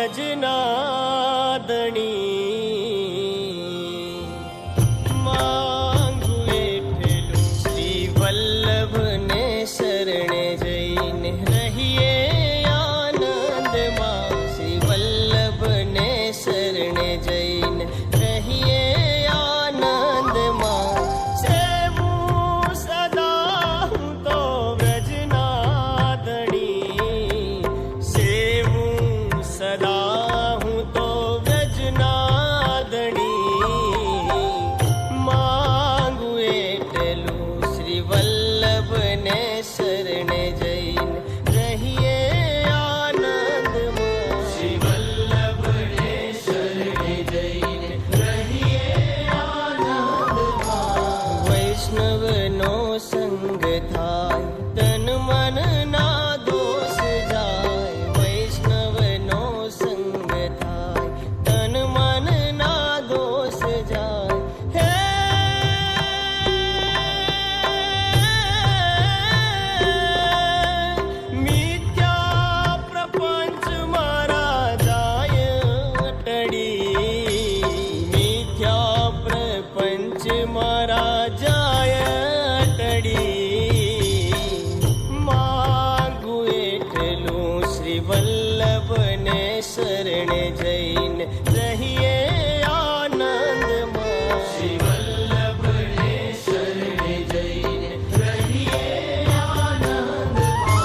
વ્રજનાદણી શરણે જઈને રહીએ આનંદમાં, શ્રી વલ્લભને શરણે જઈને રહીએ આનંદમાં. સેવું સદા હું તો વ્રજનાદણી, સેવું સદા હું તો વ્રજનાદણી. માંગુ એટલું શ્રી વલ્લભને શરણે જઈને રહીએ આનંદમાં, શ્રી વલ્લભને શરણે જઈને રહીએ આનંદમાં. વૈષ્ણવનો સંગ થાય તન મન ના દોષ જાય, વૈષ્ણવનો સંગ થાય તન મન ના દોષ જાય. મારા જાય ટડી. માંગુ એટલું શ્રી વલ્લભને શરણે જઈને રહીએ આનંદમાં, શ્રી વલ્લભને શરણે જઈને રહીએ આનંદમાં.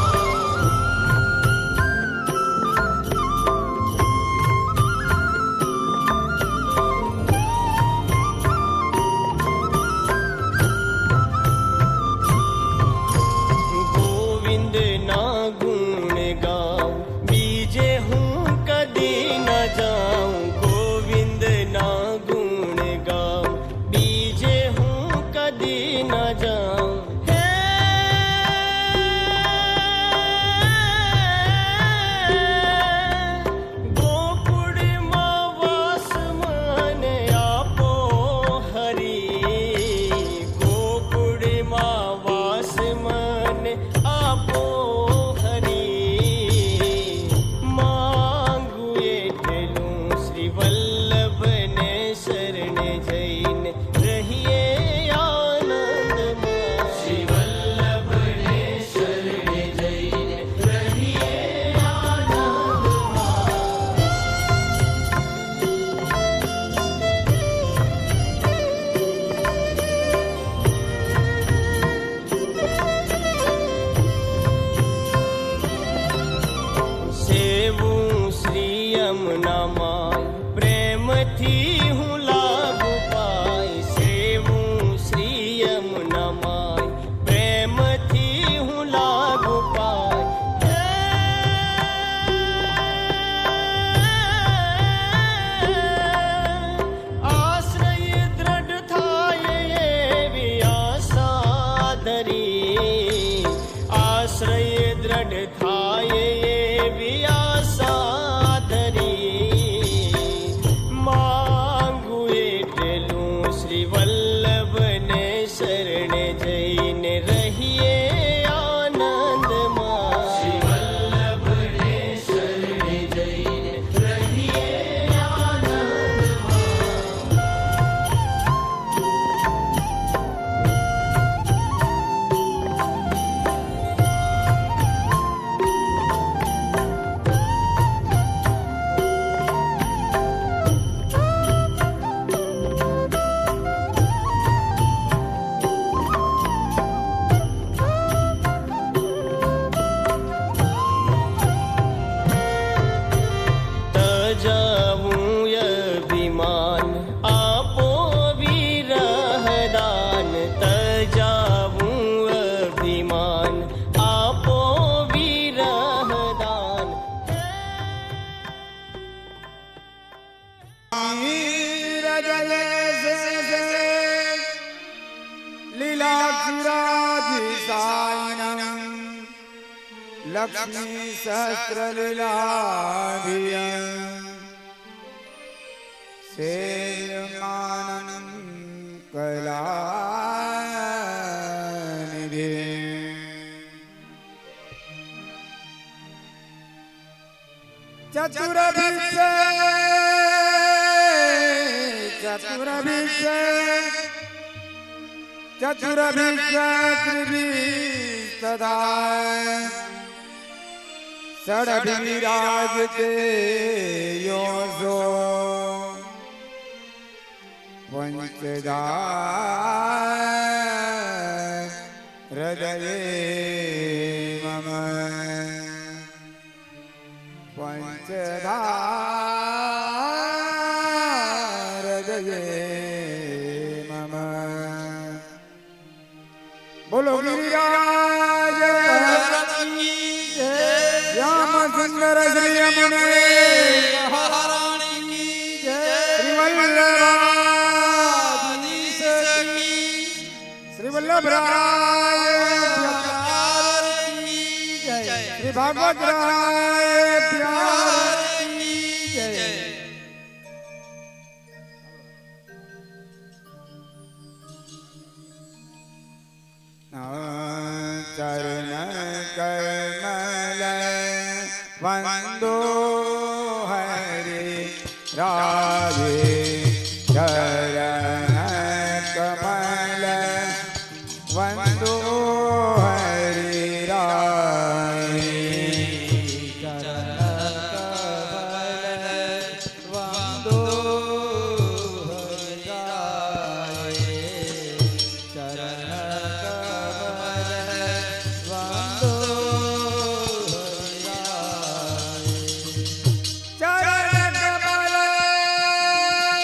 પ્રેમથી હું લાગુ પાય, સેવું શ્રી યમુનામાય, પ્રેમથી હું લાગુ પાય. આશ્રય દ્રઢ થાય એવી આશા ધરી, આશ્રય દ્રઢ થાય એવી આશા ધરી. માંગુ એટલું શ્રી વલ્લભને શરણે જઈને રહીએ આનંદમાં, શ્રી વલ્લભને શરણે જઈને રહીએ આનંદમાં. लक्ष्मी सहस्रलीलाभियं सेयमानं कलानिधि च चतुरभिषे चतुरभिषे चतुरभिषे त्रिभिस्तदा षडभिराजते योऽसो पंचदा हृदये मम पंचदा हृदये मम। बोलो गिरिराज श्याम सुंदर श्री यमुने श्री वल्लभराय श्री भागवत राय प्यार चरण कमल वंदो हरे राधे चरण कमल वंदो हरे राधे चरण कमल वंदो हरे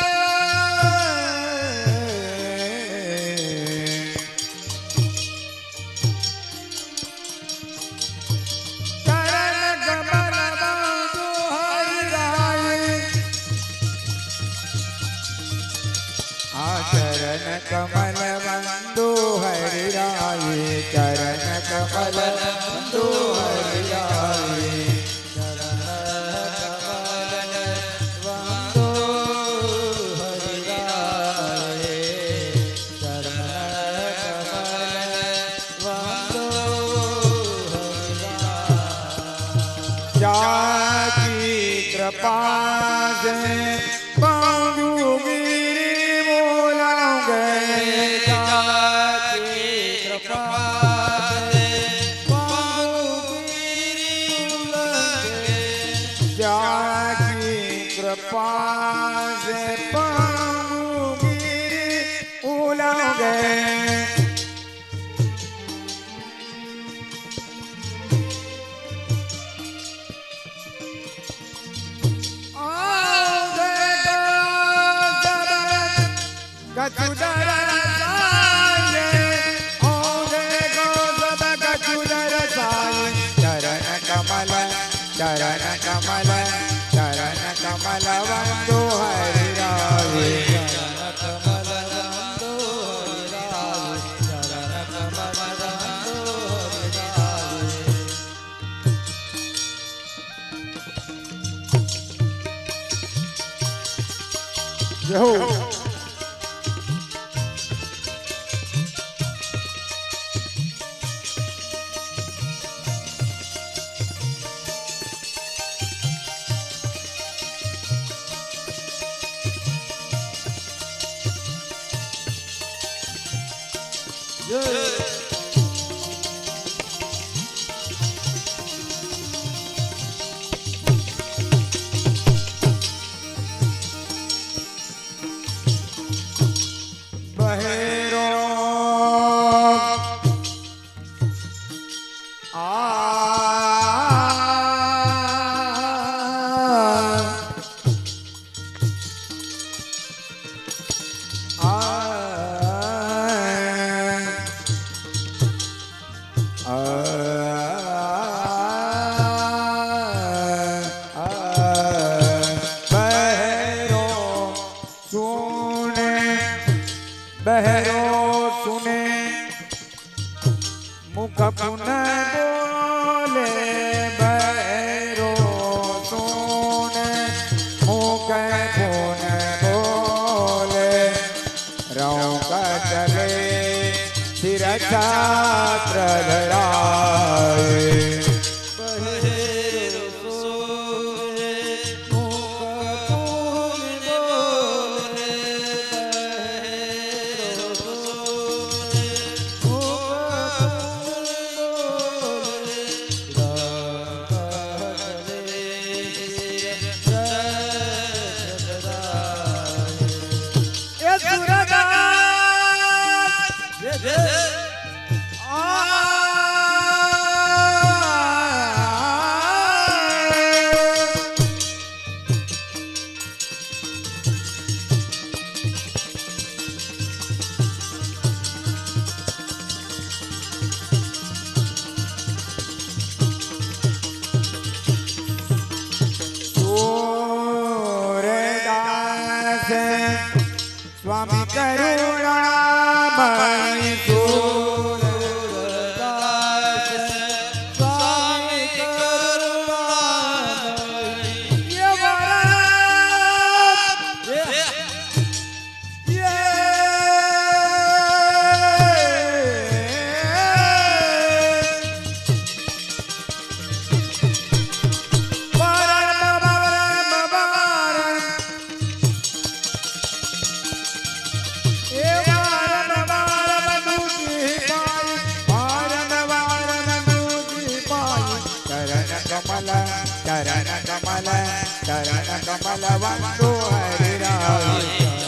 राधे चरण कमल वंदो हरि राये चरण कमल वंदो हरि राये चरण कमल वंदो हरि राये चरण कमल वंदो हरि राये। जाकी कृपा से कृपा से पाऊंगी उलंगे चरण कमल चरण कमल वंदो हरि राये चरण कमल वंदो हरि राये चरण कमल वंदो हरि राये। जय हो। बहेरो सुने मुख पुन बोले बहरो सुने मुख पुन बोले रौका चले सिर छात्र धराए बहरो सुने स्वामी करुणामय चरण कमल वंदो हरि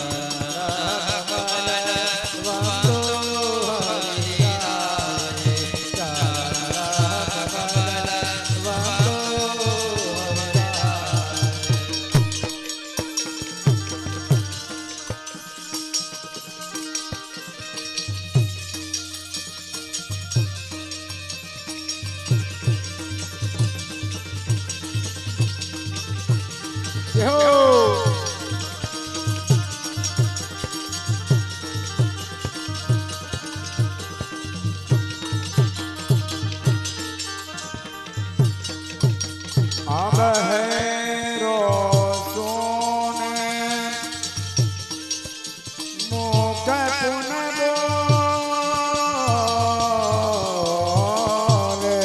अब है रोसोने मुख पुन बोले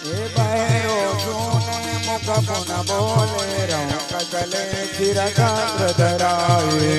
ए बहरो सोने मुख पुन बोले रहो कगले चिरकाग्र धराए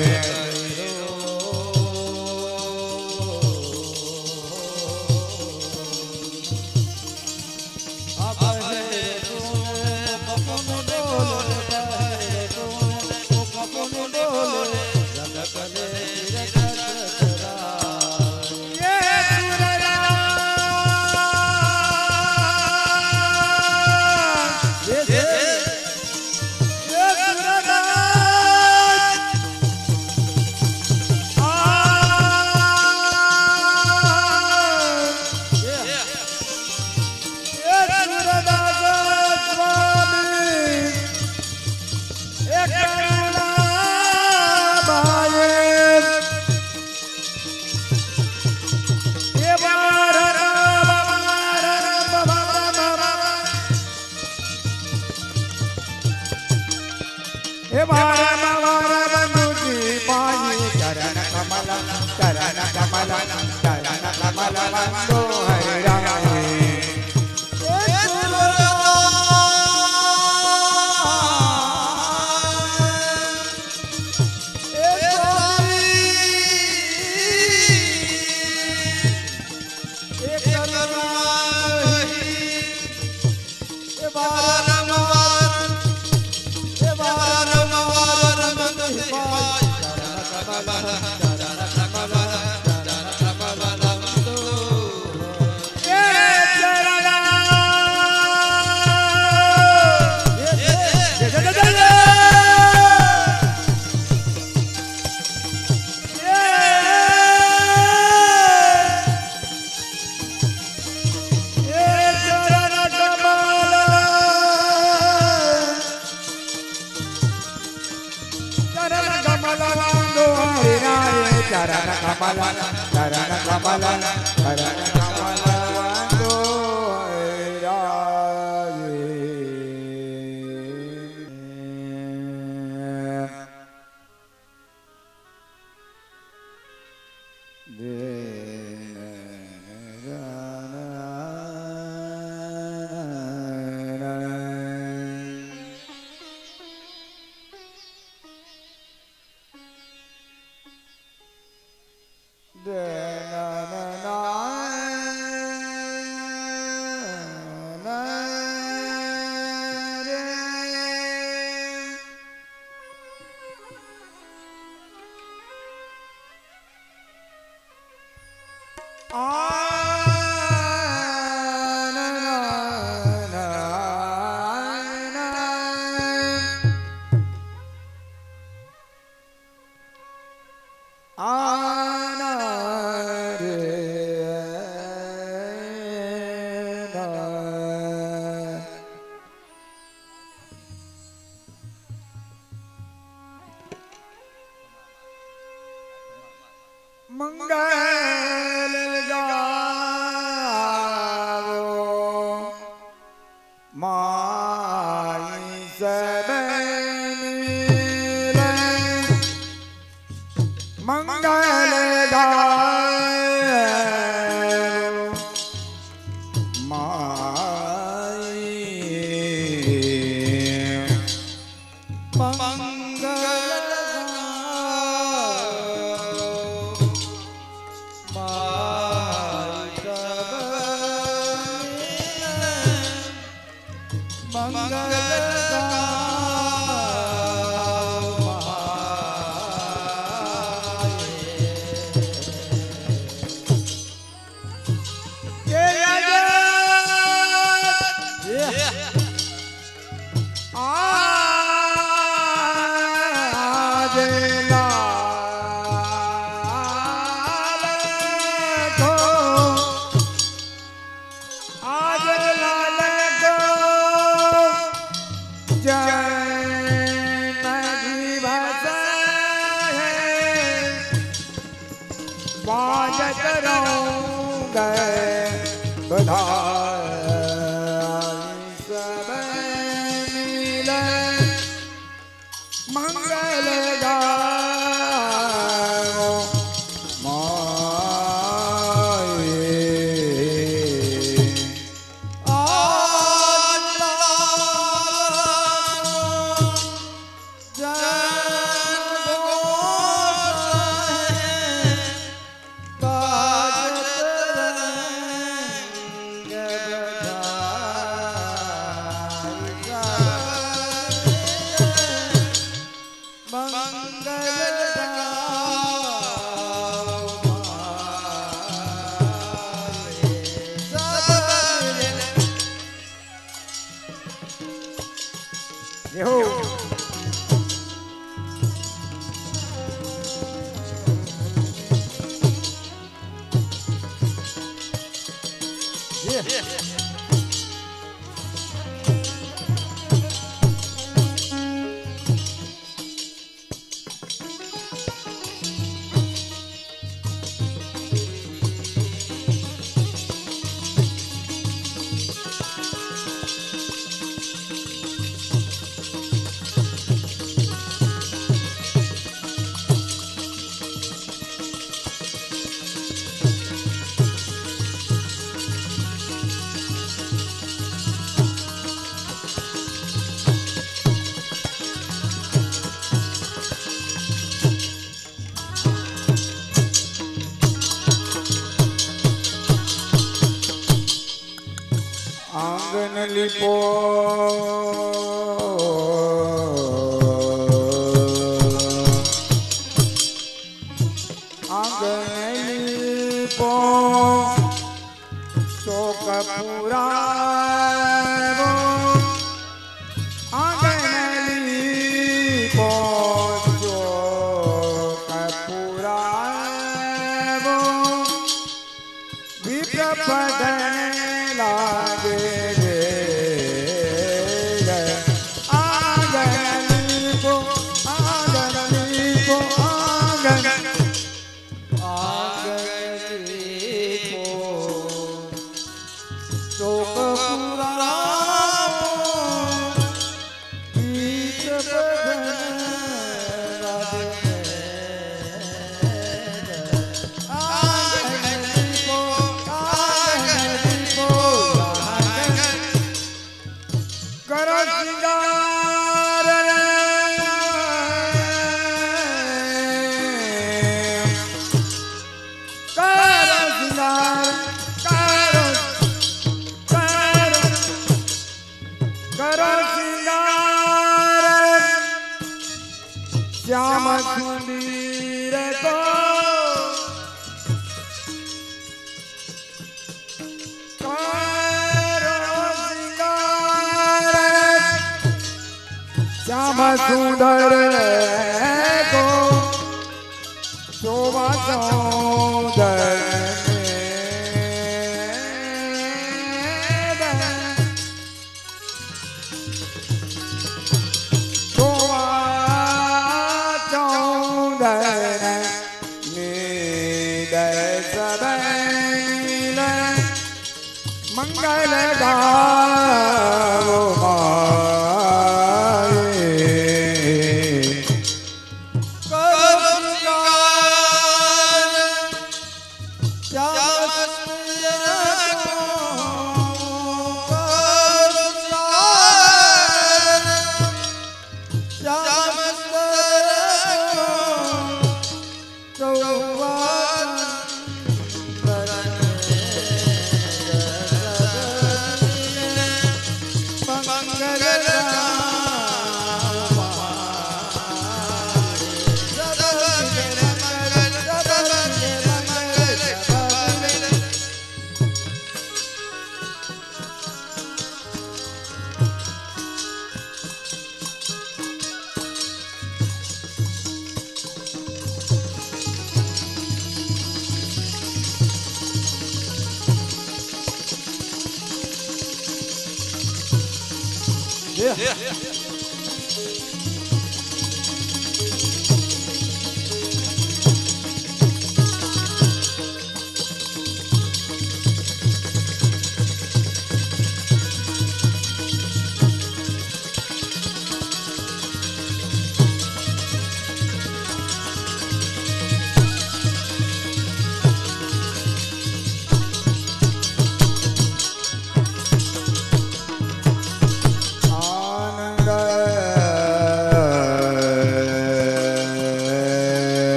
આના રે મંગલ ગાવો માઈ સબે મિલે મંગલ ગાવો માઈ આંગન લીપો આંગન લીપો શોક પુરાવો આંગન લીપો શોક પુરાવો વિપ્ર પદન લાગે श्याम सुंदर को श्याम सुंदर को शोभा મંગલ ગાવો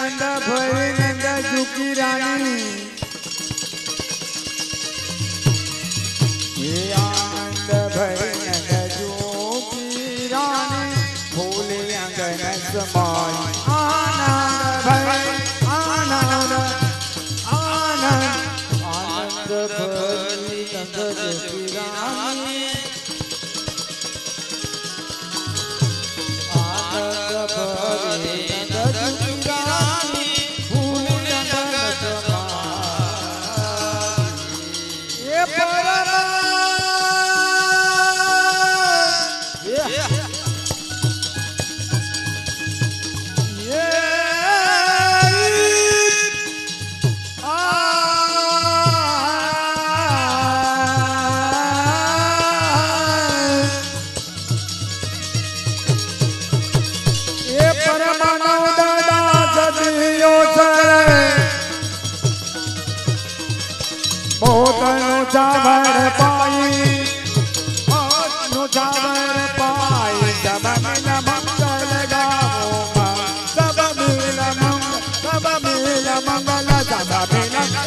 આનંદ ભરી નંદ ઝુકી રાણી આનંદ ભરી નંદ ઝુકી રાણી ફૂલે અંગન સમાય આનંદ ભરી આનંદ આનંદ આનંદ ભરી નંદ ઝુકી રાણી આનંદ ભરી ચાવર પાઈ નો ચાવર પાઈ જબ મિલ મંગલ ગાવો સબ મિલ મંગલ સબ મિલ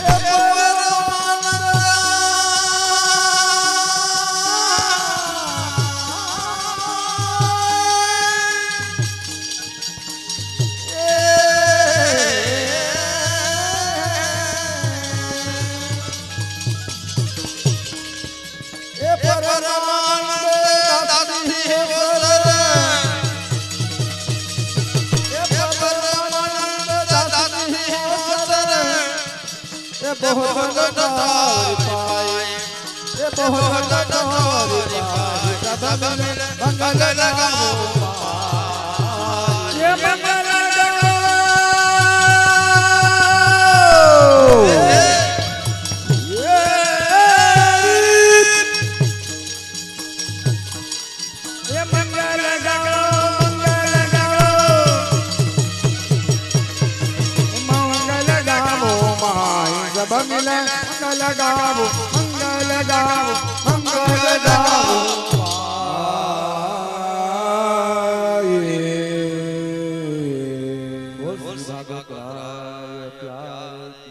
बहुत पाए बहुत सब मंगल लगाओ ये मंगल मंगल गावो मंगल गावो मंगल गावो बोल सागो प्यार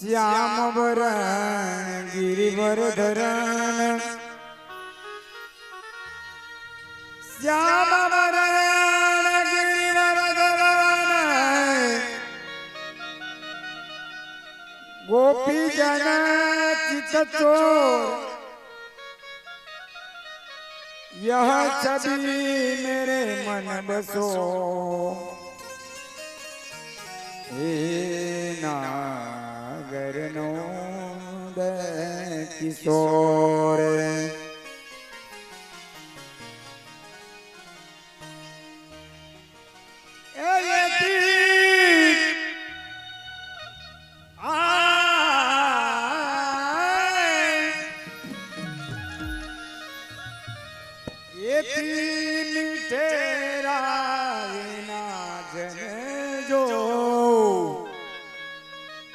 શ્યામ વરણ ગિરિવર ધરણ શ્યામ વરણ ગિરિવર ધરણ ગોપી જન ચિત ચોર यह छवि मेरे मन बसो हे नागर नो दे किशोर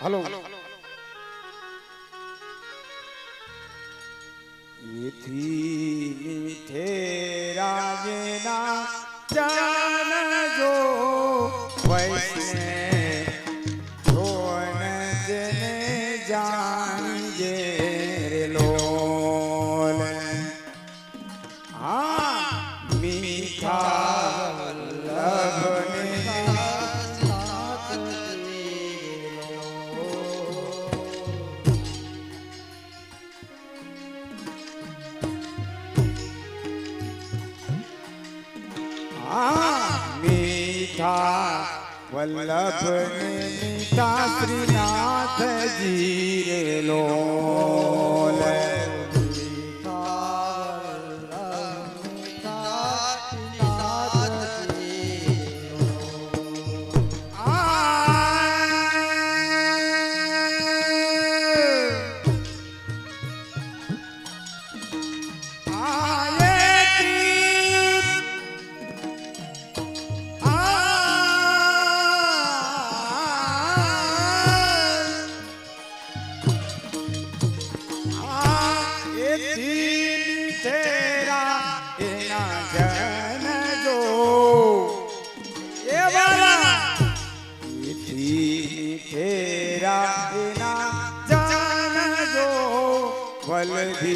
हेलो ये थी मीठे राजना जान जो वैसने रोन जने जान जे रे लोल हाँ मीठा लगने मीठा वल्लभ मीठा श्रीनाथ जी रे लोल वल्लभी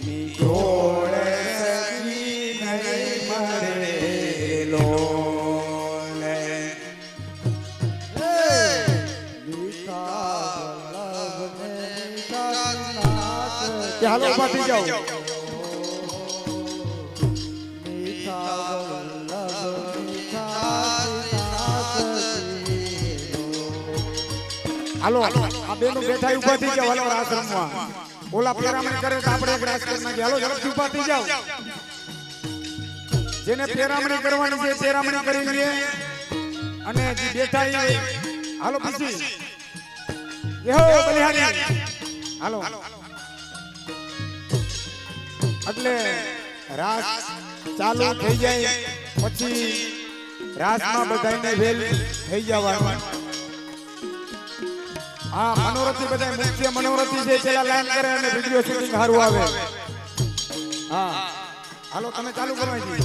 निचोड़ सकी नहीं मरे लोल हालो बाटी जाओ હાલો આ બેનો બેઠા ઉભા થઈ જાવ હાલો આશ્રમમાં ઓલા પેરામણી કરે તો આપણે એક રાસ કરી નાખીએ હાલો ઝડપથી ઉભા થઈ જાવ જેને પેરામણી કરવાની છે પેરામણી કરી લે અને જે બેઠા એ હાલો પછી યહો બલિહારી હાલો એટલે રાસ ચાલુ થઈ જાય પછી રાસમાં બધાને વેલ થઈ જવાનું हाँ मनोरथी बधाई मुख्य मनोरथी से चला लाइन करे અને વિડિયો શૂટિંગ હારું આવે હા હાલો તમે ચાલુ કરવાઈ દી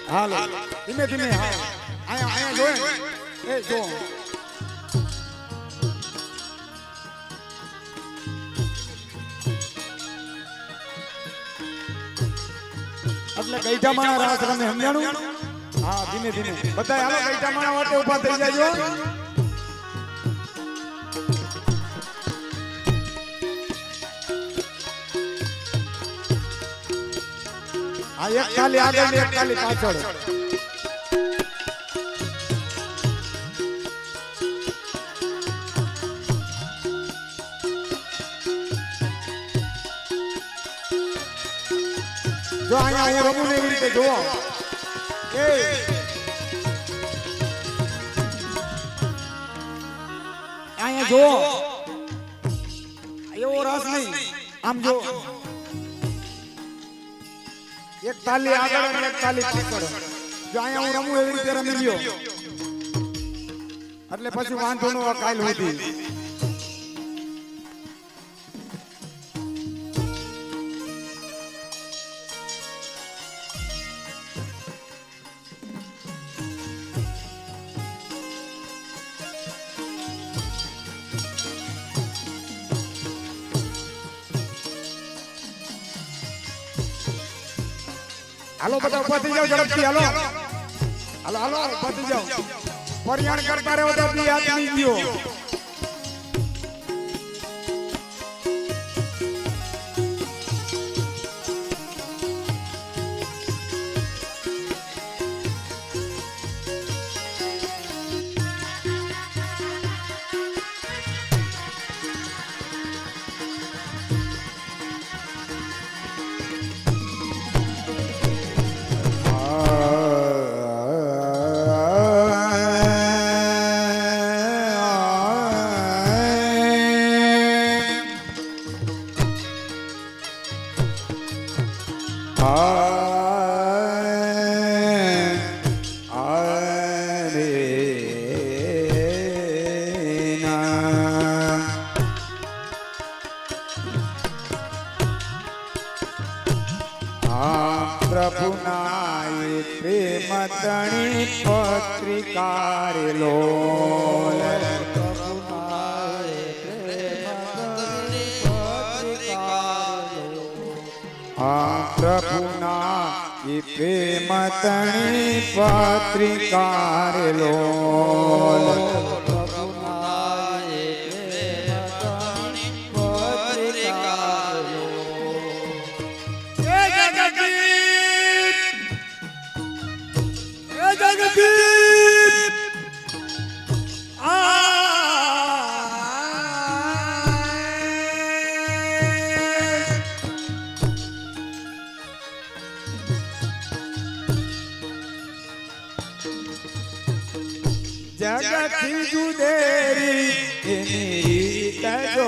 હાલો ધીમે ધીમે હા આયા જોએ એ જો એટલે ગઈઠામાણા રાસ રમે સમજાણું હા ધીમે ધીમે બધાય હાલો ગઈઠામાણા વાટે ઊભા થઈ જાજો एक थाली आगे एक थाली पाछड़ जो आया हूं रमू ने एवी रीते जोवा ए आया जो एवो रस नहीं आम जो एक ताली आगळ અને એક તાલી પાછળ જો આયા હું રમું એવી રીતે રમી લ્યો એટલે પછી વાંધો નો કાલ હોતી હાલો બધા ઉભા થઈ જાઓ ઝડપથી હાલો હાલો હાલો ઉભા થઈ જાઓ પરિયાણ કરતા રહો તો બી હાથ નહીં ગયો પ્રભુનાય પ્રેમ તણી પત્રિકારેલો પ્રભુના પ્રેમ તણી પત્રિકારેલો જગતથી જુદેરી એની રીત જો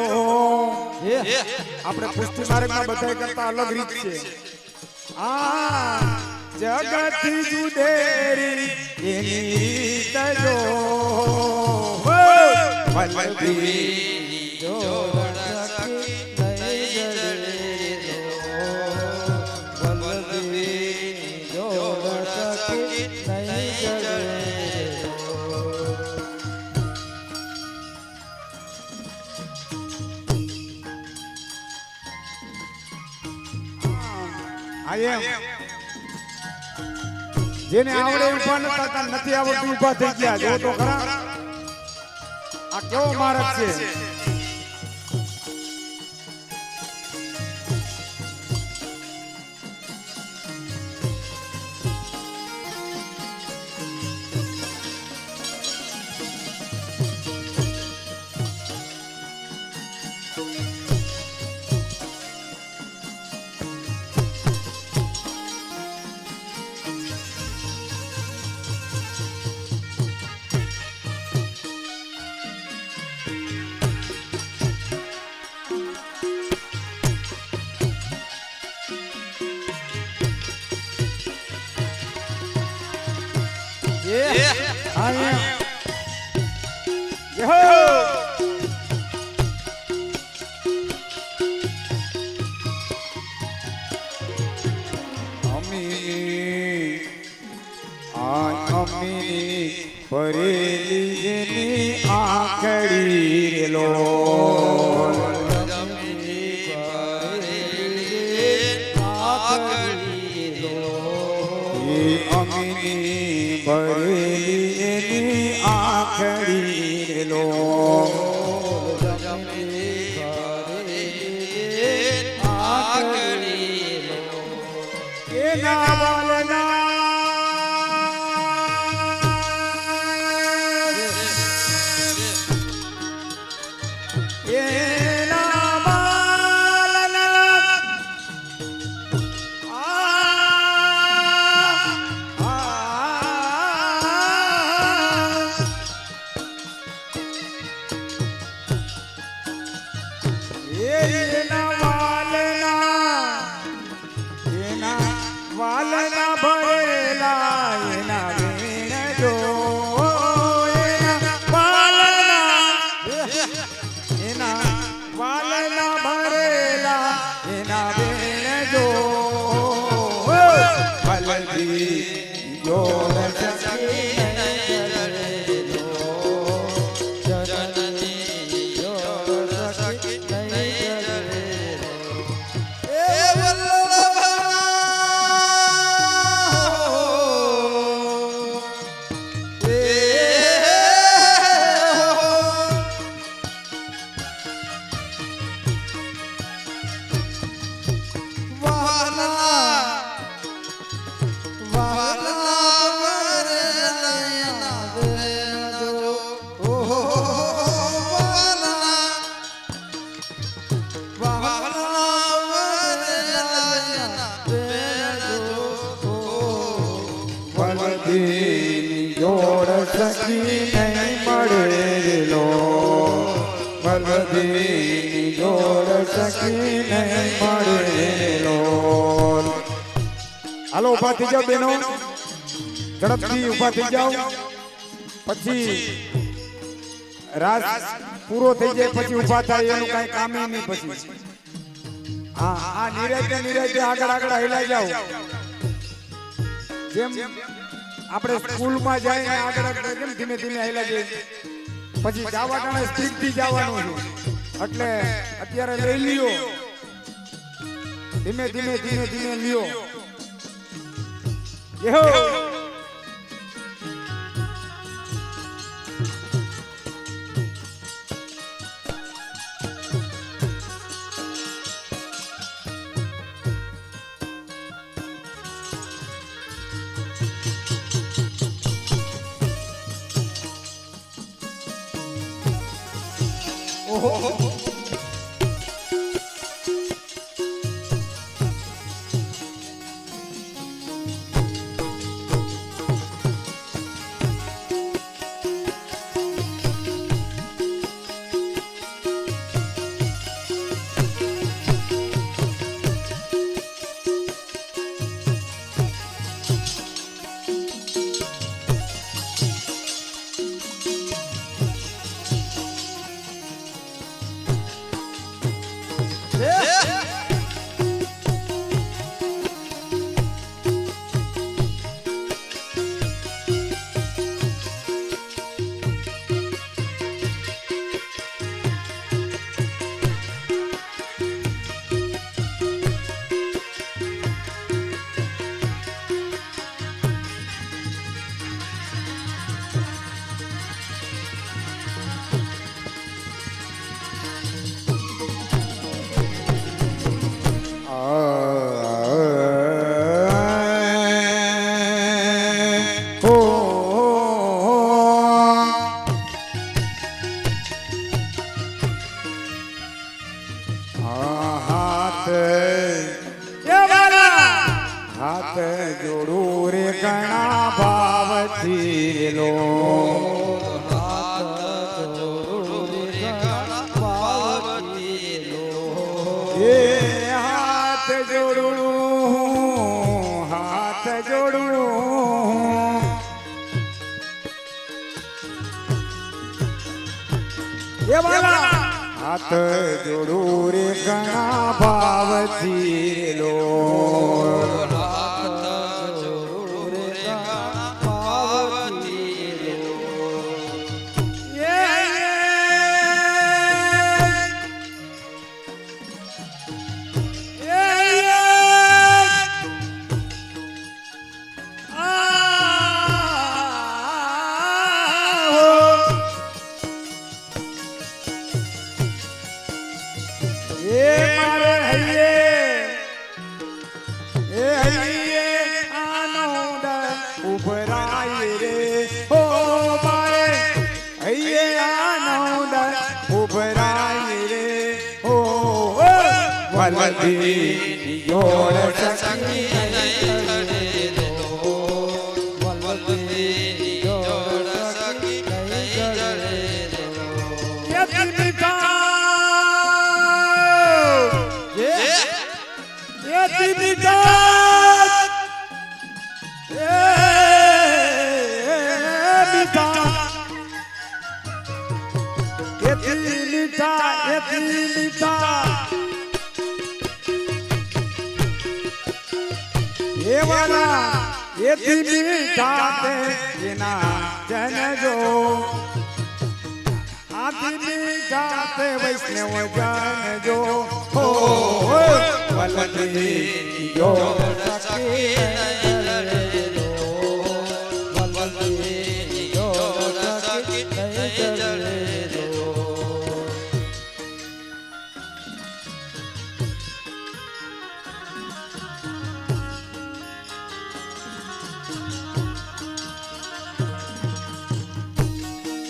આપણે પુષ્ટિ માર્ગમાં બધાય કરતા અલગ રીત છે જગતથી જુદેરી એની રીત જો વલ્લભી જોડ સખી નહીં જડે વલ્લભી જોડ સખી નહીં જડે જેને આવડે ઉભા નતા નથી આવડતું ઉભા થઈ ગયા જો તો ખરા આ કેવો માર્ગ છે પરેલી જેની આખડી રેલો અમીની ભરેલી એની આખડી રેલો એના વાલના વાલના ભરેલા એના વેણ જો એના વાલના ભરેલા એના વેણ જો વલ્લભી જોડ સખી વલદીની જોડ સખી નહીં મળે લો વલદીની જોડ સખી નહીં મળે લો હાલો ઉભા થઈ જાઓ બેનો ઝડપથી ઉભા થઈ જાઓ પછી રાસ પૂરો થઈ જાય પછી ઉભા થાય એનું કઈ કામ નહીં પછી હા આ નિરાતે આગળ હેલા જાઓ જેમ આપણે સ્કૂલમાં જઈને આગળ કેમ ધીમે ધીમે હેલા જઈએ પછી જવા ટાણે સ્પીડથી જવાનું છે એટલે અત્યારે લઈ લ્યો ધીમે લ્યો યહો હાથ જોડું રે ઘણા ભાવથી લો હાથ જોડું રે ઘણા ભાવથી લો એ હાથ જોડું એ વાલા હાથ જોડું રે ઘણા ભાવથી લો વલદીની જોડ સખી નહીં જડે લો વલદીની જોડ સખી નહીં જડે લો યતી મીઠા એથી મીઠા તે એના જનજો આથી મીઠા તે વૈષ્ણવ જનજો હો વલદીની જોડ સખી નહીં જડે લો વલદીની જોડ સખી નહીં જડે લો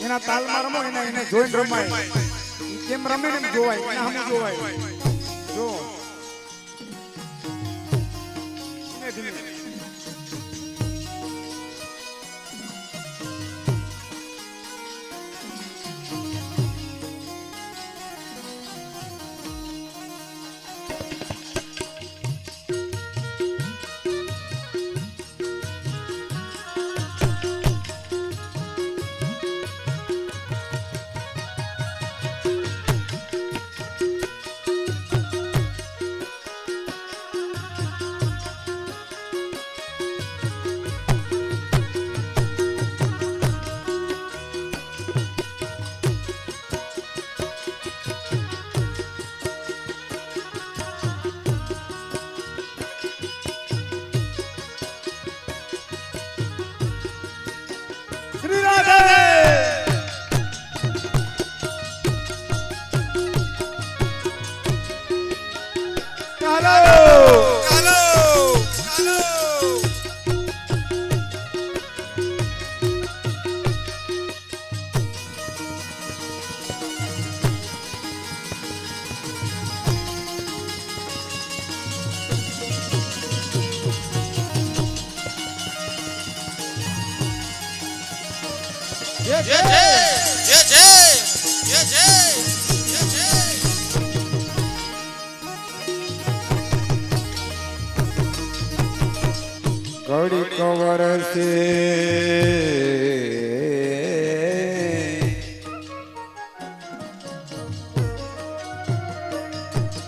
એના તાલમાં રમો એને જોઈને રમાય કેમ રમે ને જોવાય એના સામે જોવાય જો ધીમે ધીમે ઘડી કવર છે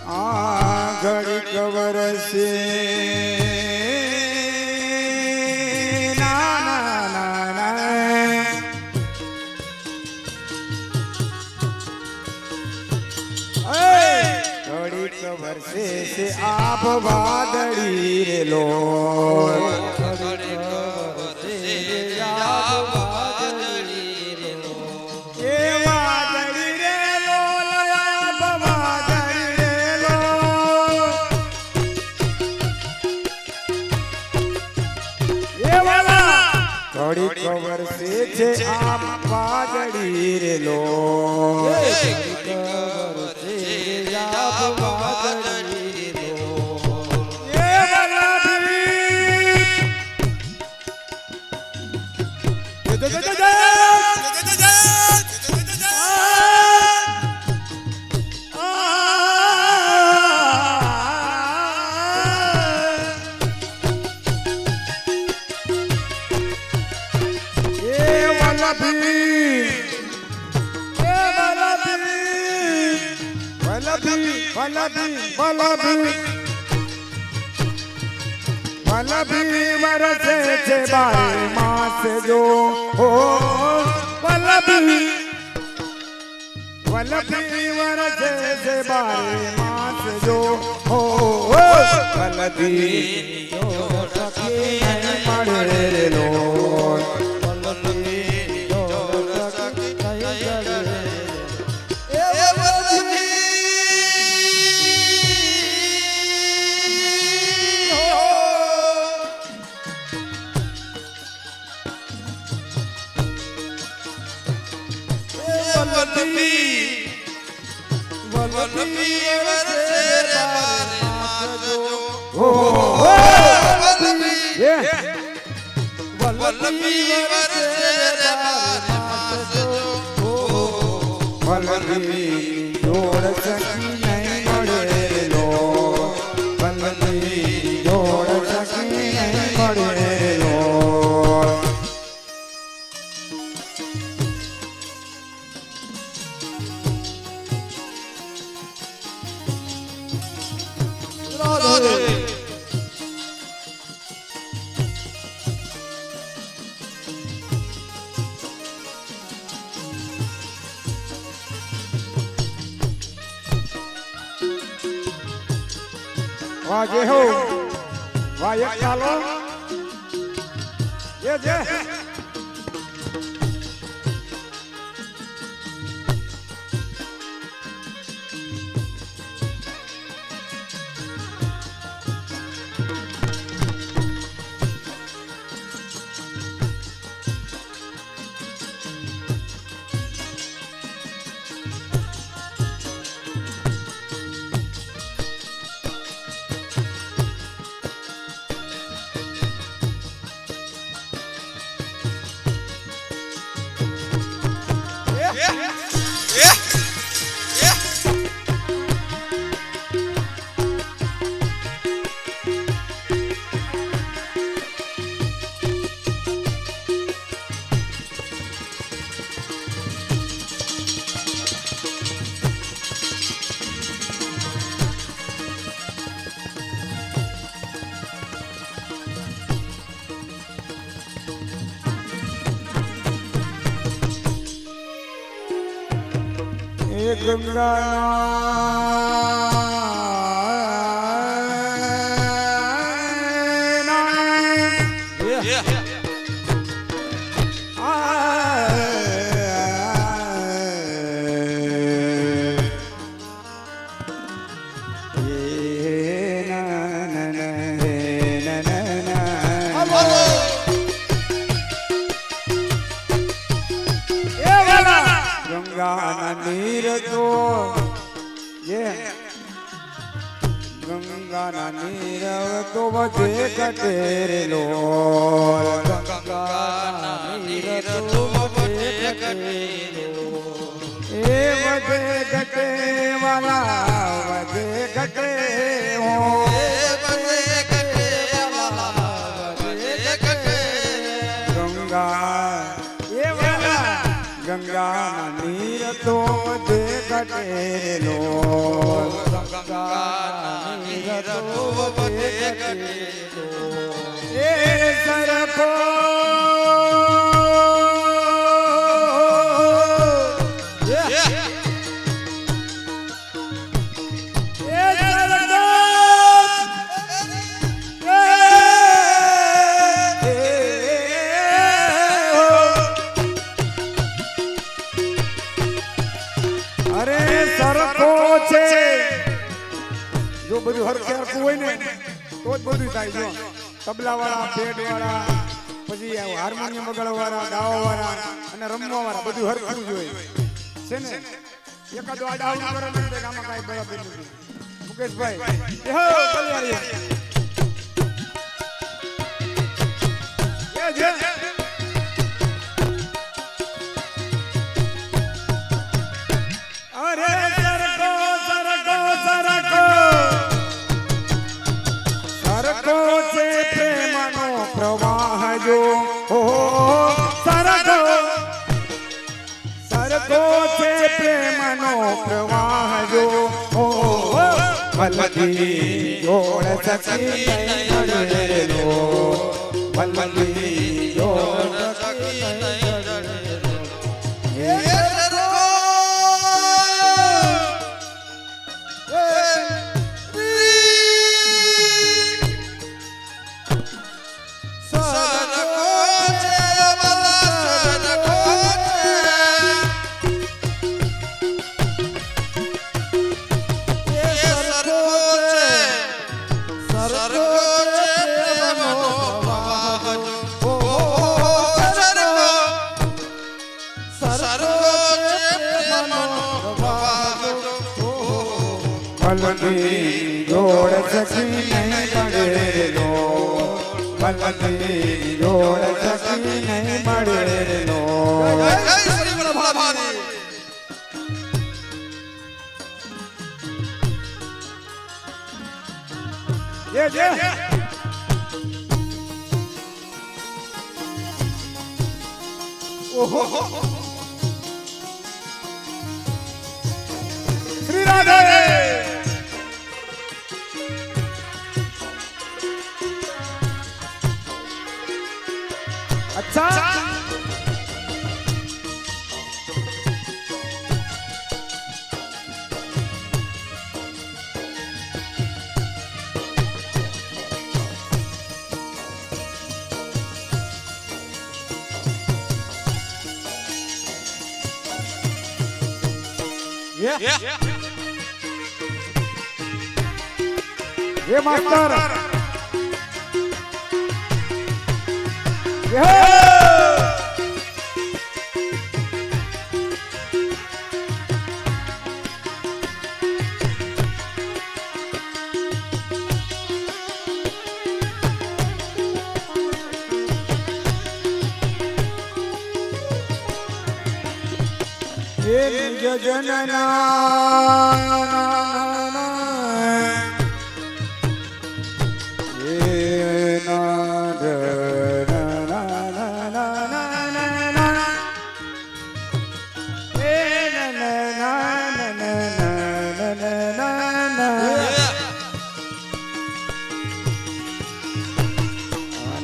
આ ઘડી કવર છે ના ના ના ના ઘડી કવર છે આપ વાદળી રે લો ઘડી કવર છે આપ વાદળી રે લો વલ્લભી વરસે છે બારે માસ જો હો વલ્લભી વરસે છે બારે માસ જો હો વલ્લભી મળે રે લો વલ્લભી જોડ સખી નહીં મળે લો વલ્લભી જોડ સખી નહીં મળે લો વાહ જે હો વાહ એક ચાલો જે ગંગાના નીર તો ગંગાના નીર તો વધે કટેરેલો ગંગાના નીર તો વધે વાલા વધે ઘટે હો ગંગા નીર તો વધે ઘટેલો એ સરખો જો બધું હરખે હરખું હોય ને તો જ બધું થાય. જો તબલા વાળા, પેડ વાળા, પછી હાર્મોનિયમ વગાડવા વાળા, ગાવા વાળા અને રમવા વાળા બધું હરખું જ હોય છે ને. એકાદો આ ડાઉન કરે ને તો આમાં કાંઈ બરાબર નથી. મુકેશભાઈ એ હો કલ્યાણી એ જે અરે સરખો છે પ્રેમનો પ્રવાહ જો સરખો છે પ્રેમનો પ્રવાહ જો વલ્લભી જોડ સખી મળેલો વલ્લભી જોડ સખી વલ્લભી જોડ સખી નહીં મળેલો વલ્લભી જોડ સખી નહીં મળેલો જે જે ઓહો શ્રી રાધે अच्छा ये मास्टर जनना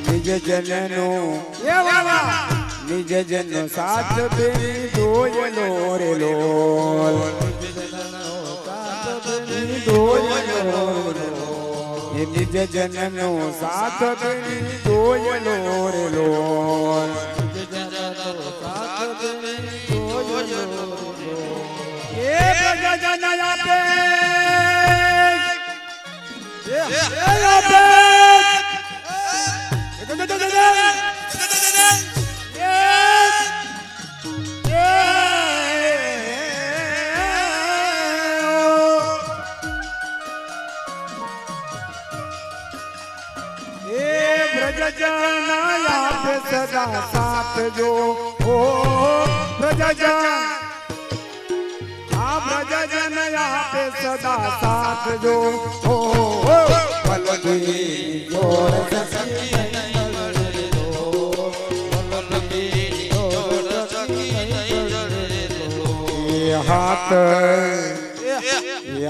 निज जननो ये वाला निज जन साथ बेनी दोयलो रे लोल दोयलो ये निज जननो साथ बेनी दोयलो रे लोल ये प्रजा जनया पे ये पे सदा साथ जो ओ ब्रजजन आ ब्रजजन જન આપે સદા સાથ જો હો વલ્લભી જોડ સખી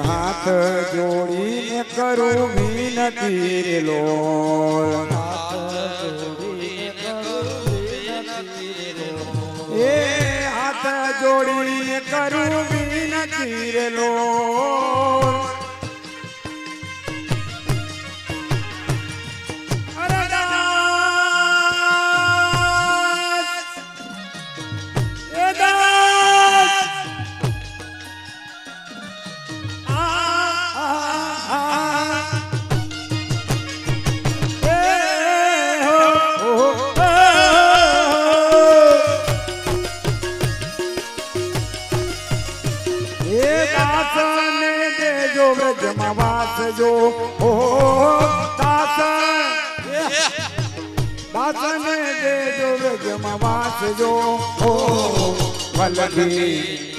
હાથ જોડીને કરું વિનતી રે લોલ એ હાથ જોડીને કરું વિનતી રે લોલ અરે દાસ એ દાસ જો ઓ દાસને દેજો વ્રજમાં વાસજો ઓ વલ્લભી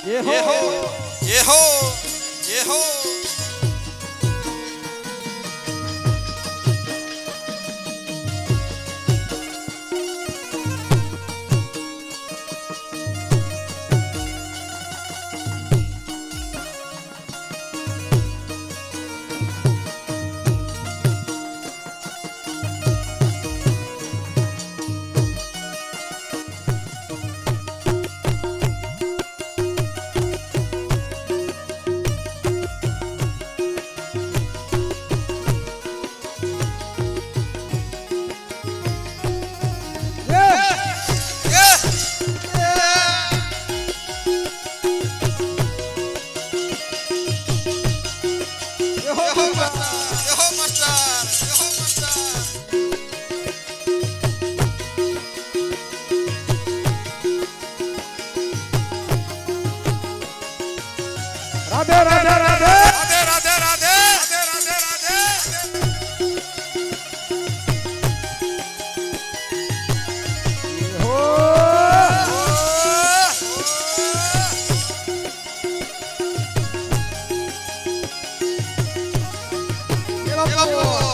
Yeho. રાધે રાધે રાધે રાધે રાધે રાધે રાધે હો રાધે